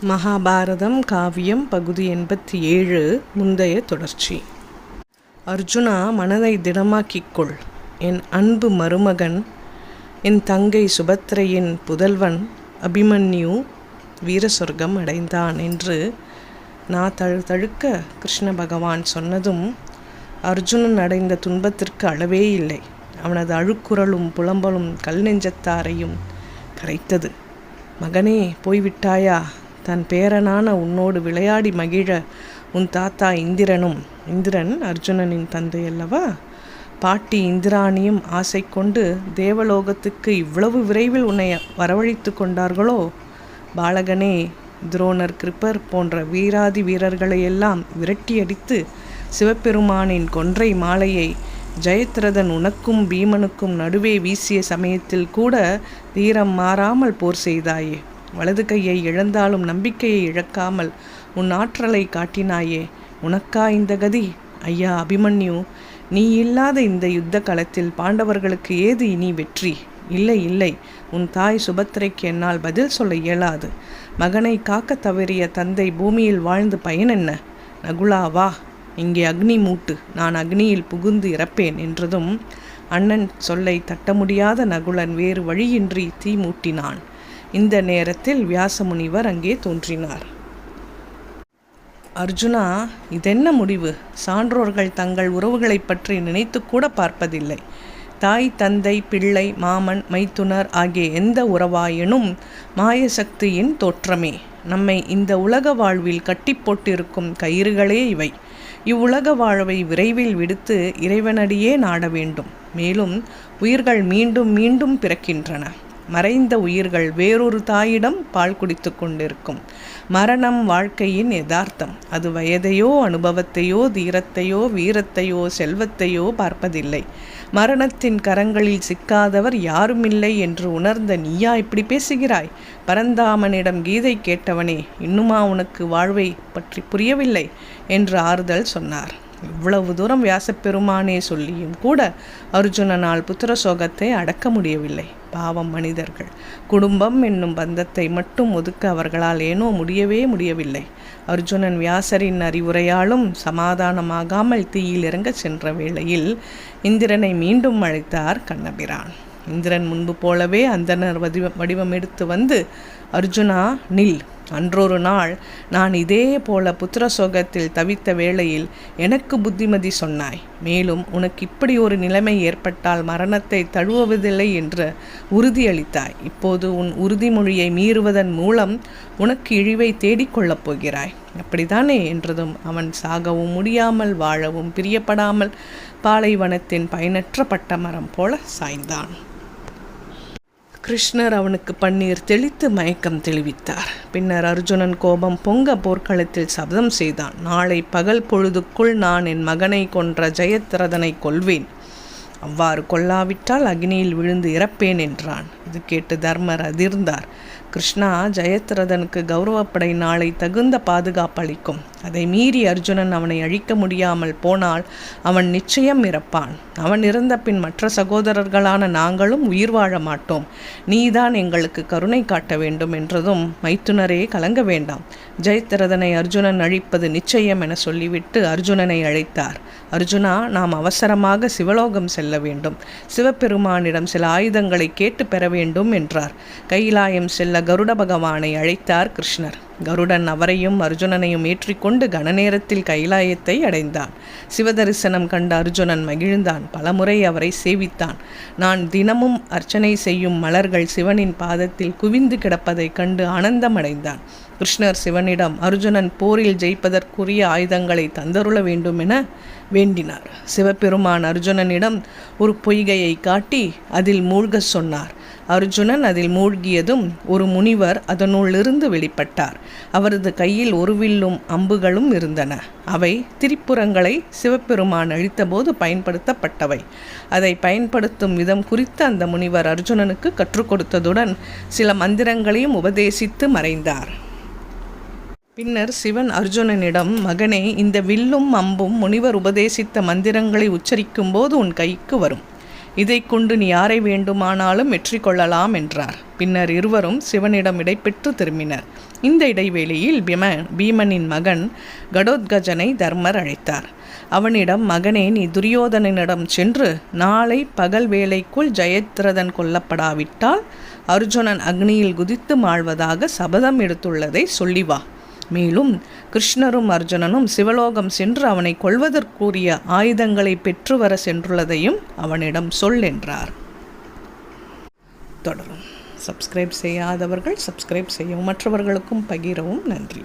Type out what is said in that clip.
மகாபாரதம் காவியம் பகுதி 87 முந்தைய தொடர்ச்சி. அர்ஜுனா, மனதை திடமாக்கிக்கொள். என் அன்பு மருமகன், என் தங்கை சுபத்திரையின் புதல்வன் அபிமன்யு வீர சொர்க்கம் அடைந்தான் என்று நான் தழுக்க கிருஷ்ண பகவான் சொன்னதும் அர்ஜுனன் அடைந்த துன்பத்திற்கு அளவே இல்லை. அவனது அழுக்குரலும் புலம்பலும் கல் நெஞ்சத்தாரையும் கரைத்தது. மகனே, போய்விட்டாயா? தன் பேரனான உன்னோடு விளையாடி மகிழ உன் தாத்தா இந்திரன் அர்ஜுனனின் தந்தை அல்லவா? பாட்டி இந்திராணியும் ஆசை கொண்டு தேவலோகத்துக்கு இவ்வளவு விரைவில் உன்னை வரவழைத்து கொண்டார்களோ? பாலகனே, துரோணர், கிருப்பர் போன்ற வீராதி வீரர்களையெல்லாம் விரட்டியடித்து சிவபெருமானின் கொன்றை மாலையை ஜெயத்ரதன் உனக்கும் பீமனுக்கும் நடுவே வீசிய சமயத்தில் கூட தீரம் மாறாமல் போர் செய்தாயே. வலது கையை இழந்தாலும் நம்பிக்கையை இழக்காமல் உன் ஆற்றலை காட்டினாயே. உனக்கா இந்த கதி? ஐயா அபிமன்யு, நீ இல்லாத இந்த யுத்த களத்தில் பாண்டவர்களுக்கு ஏது இனி வெற்றி? இல்லை, உன் தாய் சுபத்திரைக்கு என்னால் பதில் சொல்ல இயலாது. மகனை காக்க தவறிய தந்தை பூமியில் வாழ்ந்து பயன் என்ன? நகுலா, வா, இங்கே அக்னி மூட்டு, நான் அக்னியில் புகுந்து இறப்பேன் என்றதும் அண்ணன் சொல்லை தட்ட முடியாத நகுலன் வேறு வழியின்றி தீ மூட்டினான். இந்த நேரத்தில் வியாசமுனிவர் அங்கே தோன்றினார். அர்ஜுனா, இதென்ன முடிவு? சான்றோர்கள் தங்கள் உறவுகளை பற்றி நினைத்து கூட பார்ப்பதில்லை. தாய், தந்தை, பிள்ளை, மாமன், மைத்துனர் ஆகிய எந்த உறவாயினும் மாயசக்தியின் தோற்றமே. நம்மை இந்த உலக வாழ்வில் கட்டி போட்டிருக்கும் கயிறுகளே இவை. இவ்வுலக வாழ்வை விரைவில் விடுத்து இறைவனடியே நாட வேண்டும். மேலும் உயிர்கள் மீண்டும் மீண்டும் பிறக்கின்றன. மறைந்த உயிர்கள் வேறொரு தாயிடம் பால் குடித்து கொண்டிருக்கும். மரணம் வாழ்க்கையின் யதார்த்தம். அது வயதையோ அனுபவத்தையோ தீரத்தையோ வீரத்தையோ செல்வத்தையோ பார்ப்பதில்லை. மரணத்தின் கரங்களில் சிக்காதவர் யாருமில்லை என்று உணர்ந்த நீயா இப்படி பேசுகிறாய்? பரந்தாமனிடம் கீதை கேட்டவனே, இன்னுமா உனக்கு வாழ்வை பற்றி புரியவில்லை என்று ஆறுதல் சொன்னார். இவ்வளவு தூரம் வியாசப்பெருமானே சொல்லியும் கூட அர்ஜுனனால் புத்திர சோகத்தை அடக்க முடியவில்லை. பாவம் மனிதர்கள். குடும்பம் என்னும் பந்தத்தை மட்டும் ஒதுக்க அவர்களால் ஏனோ முடியவில்லை. அர்ஜுனன் வியாசரின் அறிவுரையாலும் சமாதானமாகாமல் தீயில் இறங்க சென்ற வேளையில் இந்திரனை மீண்டும் அழைத்தார் கண்ணபிரான். இந்திரன் முன்பு போலவே அந்தனர் வடிவம் எடுத்து வந்து, அர்ஜுனா, நில். அன்றொரு நாள் நான் இதே போல புத்திர சோகத்தில் தவித்த வேளையில் எனக்கு புத்திமதி சொன்னாய். மேலும் உனக்கு இப்படி ஒரு நிலைமை ஏற்பட்டால் மரணத்தை தழுவுவதில்லை என்று உறுதியளித்தாய். இப்போது உன் உறுதிமொழியை மீறுவதன் மூலம் உனக்கு இழிவை தேடிக்கொள்ளப் போகிறாய். அப்படித்தானே என்றதும் அவன் சாகவும் முடியாமல் வாழவும் பிரியப்படாமல் பாலைவனத்தின் பயனற்ற பட்ட மரம் போல சாய்ந்தான். கிருஷ்ணர் அவனுக்கு பன்னீர் தெளித்து மயக்கம் தெளிவித்தார். பின்னர் அர்ஜுனன் கோபம் பொங்க போர்க்களத்தில் சபதம் செய்தான். நாளை பகல் பொழுதுக்குள் நான் என் மகனை கொன்ற ஜெயத்ரதனை கொல்வேன். அவ்வாறு கொல்லாவிட்டால் அக்னியில் விழுந்து இறப்பேன் என்றான். இது கேட்டு தர்மர் அதிர்ந்தார். கிருஷ்ணா, ஜெயத்ரதனுக்கு கௌரவப்படை நாளை தகுந்த பாதுகாப்பு அளிக்கும். அதை மீறி அர்ஜுனன் அவனை அழிக்க முடியாமல் போனால் அவன் நிச்சயம் இறப்பான். அவன் இறந்த பின் மற்ற சகோதரர்களான நாங்களும் உயிர் வாழ மாட்டோம். நீதான் எங்களுக்கு கருணை காட்ட வேண்டும் என்றதும், மைத்துனரே, கலங்க வேண்டாம். ஜெயத்ரதனை அர்ஜுனன் அழிப்பது நிச்சயம் என சொல்லிவிட்டு அர்ஜுனனை அழைத்தார். அர்ஜுனா, நாம் அவசரமாக சிவலோகம் செல்ல வேண்டும். சிவபெருமானிடம் சில ஆயுதங்களை கேட்டு பெற வேண்டும் என்றார். கைலாயம் செல்ல கருட பகவானை அழைத்தார் கிருஷ்ணர். கருடன் அவரையும் அர்ஜுனனையும் ஏற்றிக்கொண்டு கனநேரத்தில் கைலாயத்தை அடைந்தான். சிவதரிசனம் கண்ட அர்ஜுனன் மகிழ்ந்தான். பலமுறை அவரை சேவித்தான். நான் தினமும் அர்ச்சனை செய்யும் மலர்கள் சிவனின் பாதத்தில் குவிந்து கிடப்பதைக் கண்டு ஆனந்தமடைந்தான். கிருஷ்ணர் சிவனிடம் அர்ஜுனன் போரில் ஜெயிப்பதற்குரிய ஆயுதங்களை தந்தருள வேண்டும் என வேண்டினார். சிவபெருமான் அர்ஜுனனிடம் ஒரு பொய்கையை காட்டி அதில் மூழ்க சொன்னார். அர்ஜுனன் அதில் மூழ்கியதும் ஒரு முனிவர் அதனுள்ளிருந்து வெளிப்பட்டார். அவரது கையில் ஒரு வில்லும் அம்புகளும் இருந்தன. அவை திரிபுரங்களை சிவபெருமான் அழித்தபோது பயன்படுத்தப்பட்டவை. அதை பயன்படுத்தும் விதம் குறித்து அந்த முனிவர் அர்ஜுனனுக்கு கற்றுக் கொடுத்ததுடன் சில மந்திரங்களையும் உபதேசித்து மறைந்தார். பின்னர் சிவன் அர்ஜுனனிடம், மகனே, இந்த வில்லும் அம்பும் முனிவர் உபதேசித்த மந்திரங்களை உச்சரிக்கும் போது உன் கைக்கு வரும். இதை கொண்டு நீ யாரை வேண்டுமானாலும் வெற்றி கொள்ளலாம் என்றார். பின்னர் இருவரும் சிவனிடம் இடைபெற்று திரும்பினர். இந்த இடைவேளையில் பீமனின் மகன் கடோத்கஜனை தர்மர் அழைத்தார். அவனிடம், மகனே, நீ துரியோதனனிடம் சென்று நாளை பகல் வேளைக்குள் ஜெயத்ரதன் கொல்லப்படாவிட்டால் அர்ஜுனன் அக்னியில் குதித்து மாழ்வதாக சபதம் எடுத்துள்ளதை சொல்லி வா. மேலும் கிருஷ்ணரும் அர்ஜுனனும் சிவலோகம் சென்று அவனை கொல்வதற்குரிய ஆயுதங்களை பெற்று வர சென்றுள்ளதையும் அவனிடம் சொல் என்றார். தொடரும். சப்ஸ்கிரைப் செய்யாதவர்கள் சப்ஸ்கிரைப் செய்யவும், மற்றவர்களுக்கும் பகிரவும். நன்றி.